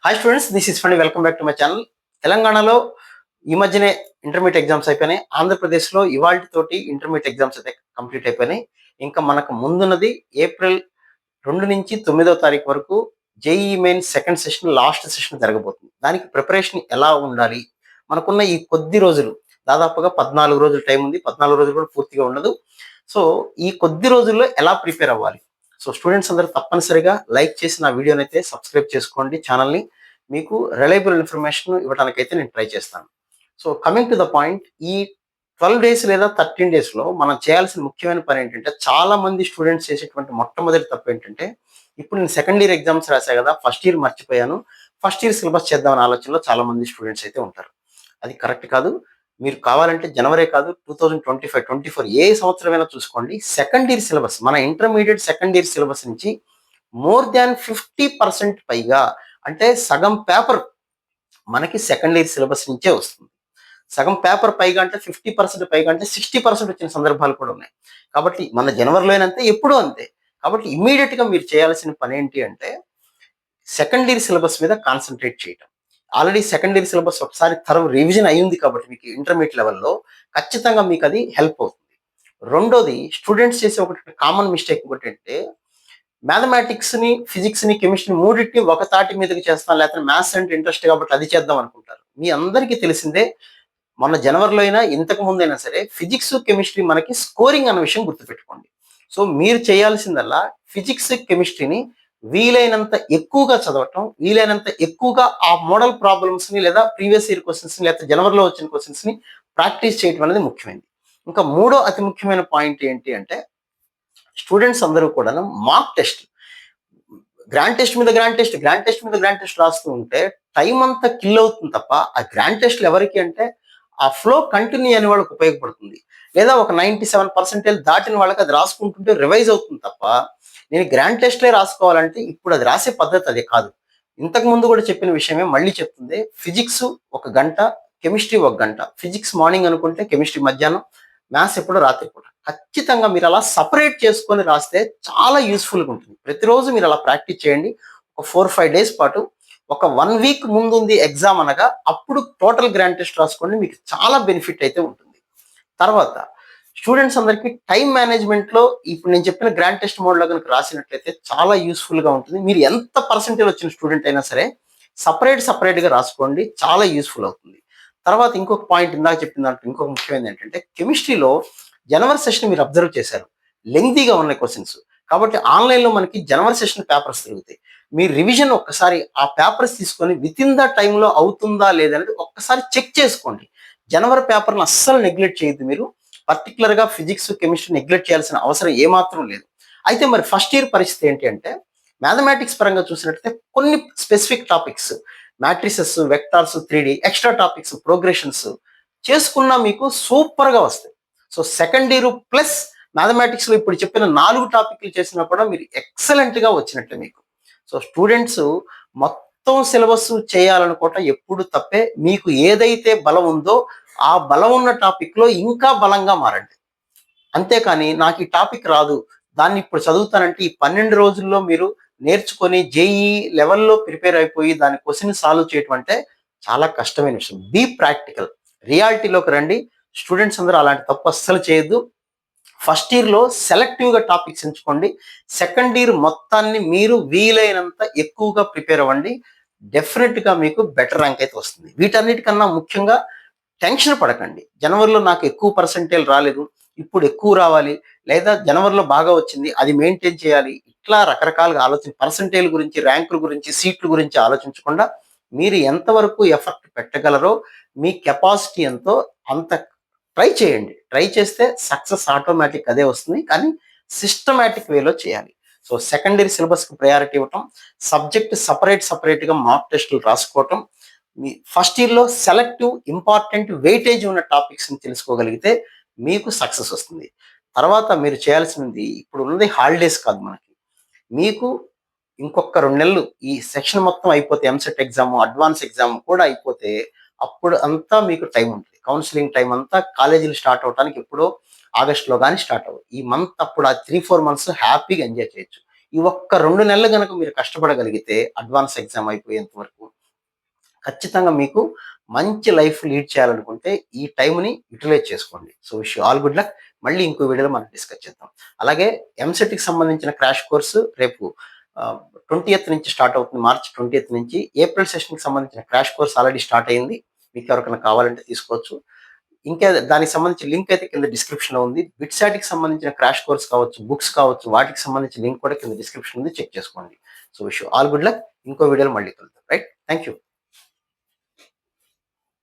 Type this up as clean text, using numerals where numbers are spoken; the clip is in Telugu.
హాయ్ స్టూడెంట్స్, దిస్ ఇస్ ఫండి. Welcome back to my channel. తెలంగాణలో ఈ మధ్యనే ఇంటర్మీడియట్ ఎగ్జామ్స్ అయిపోయినాయి. ఆంధ్రప్రదేశ్లో ఇవాల్టితోటి ఇంటర్మీడియట్ ఎగ్జామ్స్ అయితే కంప్లీట్ అయిపోయినాయి. ఇంకా మనకు ముందున్నది ఏప్రిల్ 2 నుంచి 9వ తారీఖు వరకు JEE main second session, last session జరగబోతుంది. దానికి ప్రిపరేషన్ ఎలా ఉండాలి? మనకున్న ఈ కొద్ది రోజులు, దాదాపుగా 14 రోజులు టైం ఉంది. 14 రోజులు కూడా పూర్తిగా ఉండదు. సో ఈ కొద్ది రోజుల్లో ఎలా ప్రిపేర్ అవ్వాలి? సో స్టూడెంట్స్ అందరూ తప్పనిసరిగా లైక్ చేసి నా వీడియోని అయితే సబ్స్క్రైబ్ చేసుకోండి ఛానల్ని. మీకు రిలయబుల్ ఇన్ఫర్మేషన్ ఇవ్వడానికైతే నేను ట్రై చేస్తాను. So coming to the point, ఈ 12 డేస్ లేదా 13 డేస్లో మనం చేయాల్సిన ముఖ్యమైన పని ఏంటంటే, చాలా మంది స్టూడెంట్స్ చేసేటువంటి మొట్టమొదటి తప్పు ఏంటంటే, ఇప్పుడు నేను సెకండ్ ఇయర్ ఎగ్జామ్స్ రాశా కదా, ఫస్ట్ ఇయర్ మర్చిపోయాను, ఫస్ట్ ఇయర్ సిలబస్ చేద్దామనే ఆలోచనలో చాలా మంది స్టూడెంట్స్ అయితే ఉంటారు. అది కరెక్ట్ కాదు. మీరు కావాలంటే జనవరి కాదు, 2025, 24 ఏ సంవత్సరమైనా చూసుకోండి, సెకండ్ ఇయర్ సిలబస్, మన ఇంటర్మీడియట్ సెకండ్ ఇయర్ సిలబస్ నుంచి మోర్ దాన్ 50% పైగా, అంటే సగం పేపర్ మనకి సెకండ్ ఇయర్ సిలబస్ నుంచే వస్తుంది. సగం పేపర్ పైగా అంటే 50% పైగా అంటే 60% వచ్చిన సందర్భాలు కూడా ఉన్నాయి. కాబట్టి మన జనవరిలో అంతే, ఎప్పుడూ అంతే. కాబట్టి ఇమ్మీడియట్ గా మీరు చేయాల్సిన పని ఏంటి అంటే, సెకండ్ ఇయర్ సిలబస్ మీద కాన్సన్ట్రేట్ చేయటం. ఆల్రెడీ సెకండ్ ఇయర్ సిలబస్ ఒకసారి రివిజన్ అయ్యింది కాబట్టి మీకు ఇంటర్మీడియట్ లెవెల్లో ఖచ్చితంగా మీకు అది హెల్ప్ అవుతుంది. రెండోది, స్టూడెంట్స్ చేసే ఒకటి కామన్ మిస్టేక్ ఏంటంటే, మ్యాథమెటిక్స్ ని, ఫిజిక్స్ ని, కెమిస్ట్రీ మూడింటిని ఒక తాటి మీదకి చేస్తాం, లేకపోతే మ్యాథ్స్ అంటే ఇంట్రెస్ట్ కాబట్టి అది చేద్దాం అనుకుంటారు. మీ అందరికీ తెలిసిందే, మొన్న జనవరిలో అయినా ఇంతకు ముందైనా సరే ఫిజిక్స్, కెమిస్ట్రీ మనకి స్కోరింగ్ అన్న విషయం గుర్తుపెట్టుకోండి. సో మీరు చేయాల్సిందల్లా ఫిజిక్స్, కెమిస్ట్రీని వీలైనంత ఎక్కువగా చదవటం, వీలైనంత ఎక్కువగా ఆ మోడల్ ప్రాబ్లమ్స్ ని లేదా ప్రీవియస్ ఇయర్ క్వశ్చన్స్ ని లేదా జనవరిలో వచ్చిన క్వశ్చన్స్ ని ప్రాక్టీస్ చేయడం అనేది ముఖ్యమైనది. ఇంకా మూడో అతి ముఖ్యమైన పాయింట్ ఏంటి అంటే, స్టూడెంట్స్ అందరూ కూడా మాక్ టెస్ట్, గ్రాండ్ టెస్ట్ మీద గ్రాండ్ టెస్ట్, గ్రాండ్ టెస్ట్ మీద గ్రాండ్ టెస్ట్ రాస్తూ ఉంటే టైం అంతా కిల్ అవుతుంది తప్ప, ఆ గ్రాండ్ టెస్ట్లు ఎవరికి అంటే ఆ ఫ్లో కంటిన్యూ అనే వాళ్ళకి ఉపయోగపడుతుంది. లేదా ఒక 97% దాటిన వాళ్ళకి అది రాసుకుంటుంటే రివైజ్ అవుతుంది తప్ప, నేను గ్రాండ్ టెస్ట్లే రాసుకోవాలంటే ఇప్పుడు అది రాసే పద్ధతి అది కాదు. ఇంతకు ముందు కూడా చెప్పిన విషయమే మళ్ళీ చెప్తుంది. ఫిజిక్స్ 1 గంట, కెమిస్ట్రీ 1 గంట. ఫిజిక్స్ మార్నింగ్ అనుకుంటే కెమిస్ట్రీ మధ్యాహ్నం, మ్యాథ్స్ ఎప్పుడు రాత్రి పూట. ఖచ్చితంగా మీరు అలా సపరేట్ చేసుకొని రాస్తే చాలా యూస్ఫుల్గా ఉంటుంది. ప్రతిరోజు మీరు అలా ప్రాక్టీస్ చేయండి. ఒక 4-5 డేస్ పాటు, ఒక 1 వీక్ ముందు ఉంది ఎగ్జామ్ అనగా అప్పుడు టోటల్ గ్రాండ్ టెస్ట్ రాసుకోండి, మీకు చాలా బెనిఫిట్ అయితే ఉంటుంది. తర్వాత స్టూడెంట్స్ అందరికీ టైం మేనేజ్మెంట్లో ఇప్పుడు నేను చెప్పిన గ్రాండ్ టెస్ట్ మోడ్లో కనుక రాసినట్లయితే చాలా యూస్ఫుల్గా ఉంటుంది. మీరు ఎంత పర్సెంటేజ్ వచ్చిన స్టూడెంట్ అయినా సరే సపరేట్గా రాసుకోండి, చాలా యూస్ఫుల్ అవుతుంది. తర్వాత ఇంకొక పాయింట్, ఇందాక చెప్పిన దాంట్లో ఇంకొక ముఖ్యమైనది ఏంటంటే, కెమిస్ట్రీలో జనవరి సెషన్ మీరు అబ్జర్వ్ చేశారు, లెంగ్తీగా ఉన్నాయి క్వశ్చన్స్. కాబట్టి ఆన్లైన్లో మనకి జనవరి సెషన్ పేపర్స్ తిరుగుతాయి. మీరు రివిజన్ ఒక్కసారి ఆ పేపర్స్ తీసుకొని విత్ ఇన్ ద టైంలో అవుతుందా లేదనేది ఒక్కసారి చెక్ చేసుకోండి. జనవరి పేపర్ని అస్సలు నెగ్లెక్ట్ చేయొద్దు. మీరు పర్టికులర్గా ఫిజిక్స్, కెమిస్ట్రీ నెగ్లెక్ట్ చేయాల్సిన అవసరం ఏమాత్రం లేదు. అయితే మరి ఫస్ట్ ఇయర్ పరిస్థితి ఏంటి అంటే, మ్యాథమెటిక్స్ పరంగా చూసినట్లయితే కొన్ని specific topics, matrices, vectors, 3D extra topics, progressions చేసుకున్నా మీకు సూపర్గా వస్తాయి. సో సెకండ్ ఇయర్ ప్లస్ మ్యాథమెటిక్స్లో ఇప్పుడు చెప్పిన 4 టాపిక్లు చేసినా కూడా మీరు ఎక్సలెంట్గా వచ్చినట్లే మీకు. సో స్టూడెంట్స్ మొత్తం సిలబస్ చేయాలనుకోవటం ఎప్పుడు తప్పే. మీకు ఏదైతే బలం ఉందో ఆ బలం ఉన్న టాపిక్లో ఇంకా బలంగా మారండి. అంతేకాని నాకు ఈ టాపిక్ రాదు, దాన్ని ఇప్పుడు చదువుతానంటే ఈ 12 రోజుల్లో మీరు నేర్చుకొని జేఈఈ లెవెల్లో ప్రిపేర్ అయిపోయి దాని క్వశ్చన్ సాల్వ్ చేయటం అంటే చాలా కష్టమైన విషయం. బీ ప్రాక్టికల్, రియాలిటీలోకి రండి. స్టూడెంట్స్ అందరూ అలాంటి తప్పు అస్సలు చేయొద్దు. ఫస్ట్ ఇయర్లో సెలెక్టివ్గా టాపిక్స్ ఎంచుకోండి. సెకండ్ ఇయర్ మొత్తాన్ని మీరు వీలైనంత ఎక్కువగా ప్రిపేర్ అవ్వండి. డెఫినెట్గా మీకు బెటర్ ర్యాంక్ అయితే వస్తుంది. వీటన్నిటికన్నా ముఖ్యంగా టెన్షన్ పడకండి. జనవరిలో నాకు ఎక్కువ పర్సెంటేజ్ రాలేదు, ఇప్పుడు ఎక్కువ రావాలి, లేదా జనవరిలో బాగా వచ్చింది అది మెయింటైన్ చేయాలి, ఇట్లా రకరకాలుగా పర్సెంటేజ్ గురించి, ర్యాంకుల గురించి, సీట్ల గురించి ఆలోచించకుండా మీరు ఎంతవరకు ఎఫర్ట్ పెట్టగలరో, మీ కెపాసిటీ ఎంతో అంత ట్రై చేయండి. ట్రై చేస్తే సక్సెస్ ఆటోమేటిక్ అదే వస్తుంది. కానీ సిస్టమేటిక్ వేలో చేయాలి. సో సెకండరీ సిలబస్కి ప్రయారిటీ ఇవ్వటం, సబ్జెక్ట్ సపరేట్గా మాక్ టెస్టులు రాసుకోవటం, మీ ఫస్ట్ ఇయర్లో సెలెక్టివ్, ఇంపార్టెంట్, వెయిటేజ్ ఉన్న టాపిక్స్ని తెలుసుకోగలిగితే మీకు సక్సెస్ వస్తుంది. తర్వాత మీరు చేయాల్సింది, ఇప్పుడు ఉన్నది హాలిడేస్ కాదు మనకి, మీకు ఇంకొక 2 నెలలు ఈ సెక్షన్ మొత్తం అయిపోతే, ఎంసెట్ ఎగ్జామ్, అడ్వాన్స్ ఎగ్జామ్ కూడా అయిపోతే అప్పుడు అంతా మీకు టైం ఉంటుంది. కౌన్సిలింగ్ టైం అంతా కాలేజీలు స్టార్ట్ అవడానికి ఎప్పుడో ఆగస్టులో కానీ స్టార్ట్ అవ్వదు. ఈ మంత్ అప్పుడు ఆ 3-4 మంత్స్ హ్యాపీగా ఎంజాయ్ చేయొచ్చు. ఈ ఒక్క 2 నెలలు కనుక మీరు కష్టపడగలిగితే అడ్వాన్స్ ఎగ్జామ్ అయిపోయేంత వరకు ఖచ్చితంగా మీకు మంచి లైఫ్ లీడ్ చేయాలనుకుంటే ఈ టైంని యూటిలైజ్ చేసుకోండి. So wish you all good luck. మళ్ళీ ఇంకో వీడియోలో మనం డిస్కస్ చేద్దాం. అలాగే ఎంసెట్‌కి సంబంధించిన క్రాష్ కోర్సు రేపు 20థ్ నుంచి స్టార్ట్ అవుతుంది. మార్చ్ 20థ్ నుంచి. ఏప్రిల్ సెషన్‌కి సంబంధించిన క్రాష్ కోర్స్ ఆల్రెడీ స్టార్ట్ అయింది. మీకు ఎవరికైనా కావాలంటే తీసుకోవచ్చు. ఇంకా దానికి సంబంధించిన లింక్ అయితే కింద డిస్క్రిప్షన్‌లో ఉంది. బిట్‌సాట్‌కి సంబంధించిన క్రాష్ కోర్స్ కావచ్చు, బుక్స్ కావచ్చు, వాటికి సంబంధించిన లింక్ కూడా కింద డిస్క్రిప్షన్ ఉంది. చెక్ చేసుకోండి. So wish you all good luck. ఇంకో వీడియోలో మళ్ళీ కలుద్దాం. రైట్. Thank you.